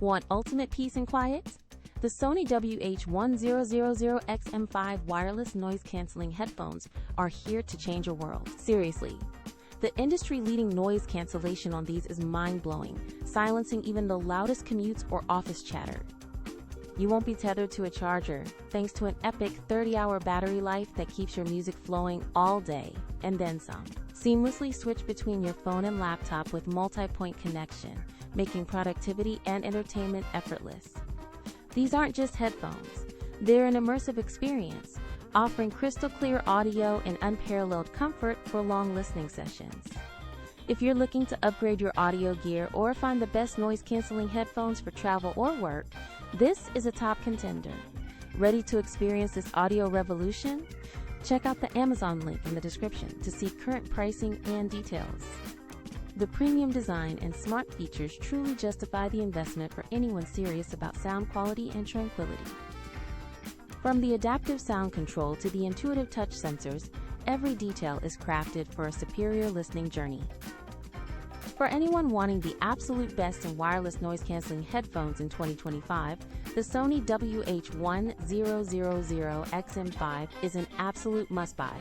Want ultimate peace and quiet? The Sony WH-1000XM5 wireless noise-canceling headphones are here to change your world. Seriously. The industry-leading noise cancellation on these is mind-blowing, silencing even the loudest commutes or office chatter. You won't be tethered to a charger, thanks to an epic 30-hour battery life that keeps your music flowing all day, and then some. Seamlessly switch between your phone and laptop with multi-point connection, making productivity and entertainment effortless. These aren't just headphones, they're an immersive experience, offering crystal-clear audio and unparalleled comfort for long listening sessions. If you're looking to upgrade your audio gear or find the best noise-canceling headphones for travel or work, this is a top contender. Ready to experience this audio revolution? Check out the Amazon link in the description to see current pricing and details. The premium design and smart features truly justify the investment for anyone serious about sound quality and tranquility. From the adaptive sound control to the intuitive touch sensors, every detail is crafted for a superior listening journey. For anyone wanting the absolute best in wireless noise-canceling headphones in 2025, the Sony WH-1000XM5 is an absolute must-buy.